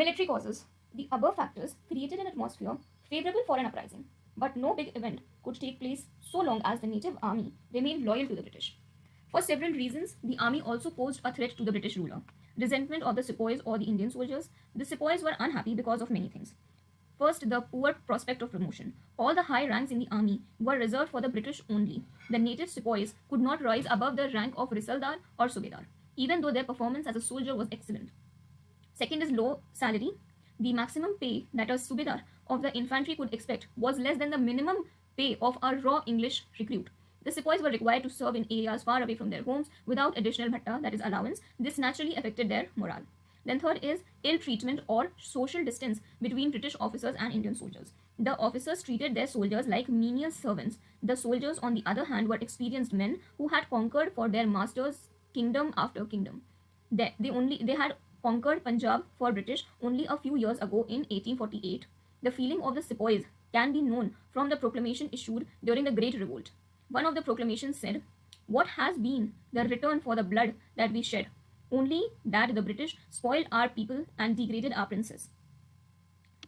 Military causes. The above factors created an atmosphere favorable for an uprising, but no big event could take place so long as the native army remained loyal to the British. For several reasons, the army also posed a threat to the British ruler. Resentment of the sepoys or the Indian soldiers. The sepoys were unhappy because of many things. First, the poor prospect of promotion. All the high ranks in the army were reserved for the British only. The native sepoys could not rise above the rank of Risaldar or Subedar, even though their performance as a soldier was excellent. Second is low salary. The maximum pay that a Subedar of the infantry could expect was less than the minimum pay of a raw English recruit. The sepoys were required to serve in areas far away from their homes without additional bhatta, that is allowance. This naturally affected their morale. Then third is ill treatment or social distance between British officers and Indian soldiers. The officers treated their soldiers like menial servants. The soldiers, on the other hand, were experienced men who had conquered for their masters kingdom after kingdom. They had conquered Punjab for British only a few years ago in 1848. The feeling of the sepoys can be known from the proclamation issued during the Great Revolt. One of the proclamations said, "What has been the return for the blood that we shed? Only that the British spoiled our people and degraded our princes."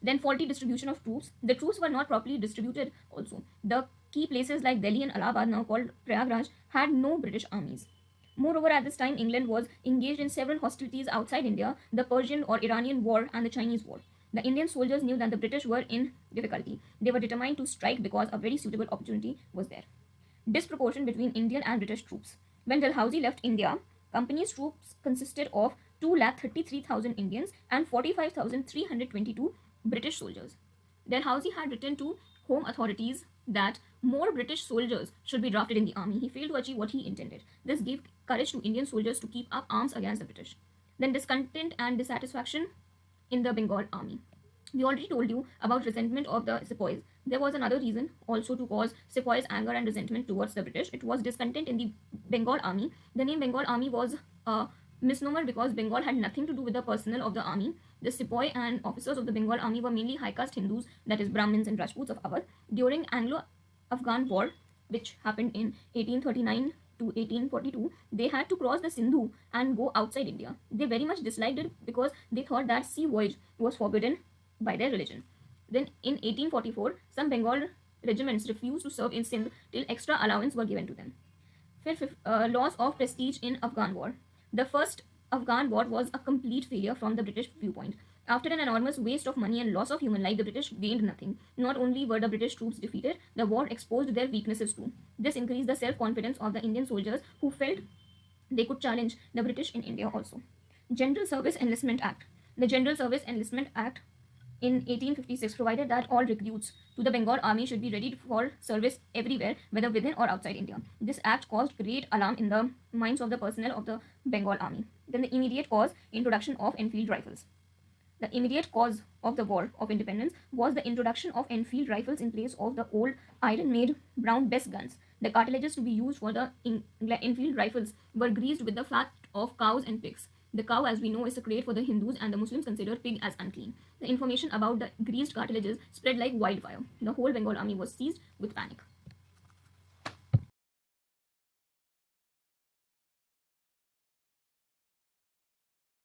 Then faulty distribution of troops. The troops were not properly distributed also. The key places like Delhi and Allahabad, now called Prayagraj, had no British armies. Moreover, at this time, England was engaged in several hostilities outside India, the Persian or Iranian War and the Chinese War. The Indian soldiers knew that the British were in difficulty. They were determined to strike because a very suitable opportunity was there. Disproportion between Indian and British troops. When Dalhousie left India, company's troops consisted of 2,33,000 Indians and 45,322 British soldiers. Dalhousie had written to home authorities that more British soldiers should be drafted in the army. He failed to achieve what he intended. This gave courage to Indian soldiers to keep up arms against the British. Then discontent and dissatisfaction in the Bengal army. We already told you about resentment of the sepoys. There was another reason also to cause sepoys' anger and resentment towards the British. It was discontent in the Bengal army. The name Bengal army was a misnomer because Bengal had nothing to do with the personnel of the army. The sepoy and officers of the Bengal army were mainly high caste Hindus, that is Brahmins and Rajputs of Awadh. During Anglo-Afghan War, which happened in 1839 to 1842, they had to cross the Sindhu and go outside India. They very much disliked it because they thought that sea voyage was forbidden by their religion. Then in 1844, some Bengal regiments refused to serve in Sindh till extra allowance were given to them. Fifth, loss of prestige in Afghan War. The first Afghan War was a complete failure from the British viewpoint. After an enormous waste of money and loss of human life, the British gained nothing. Not only were the British troops defeated, the war exposed their weaknesses too. This increased the self-confidence of the Indian soldiers who felt they could challenge the British in India also. General Service Enlistment Act. The General Service Enlistment Act in 1856 provided that all recruits to the Bengal army should be ready for service everywhere, whether within or outside India. This act caused great alarm in the minds of the personnel of the Bengal army. Then the immediate cause, introduction of Enfield rifles. The immediate cause of the War of Independence was the introduction of Enfield rifles in place of the old iron-made Brown Bess guns. The cartridges to be used for the Enfield rifles were greased with the fat of cows and pigs. The cow, as we know, is sacred for the Hindus, and the Muslims consider pig as unclean. The information about the greased cartridges spread like wildfire. The whole Bengal army was seized with panic.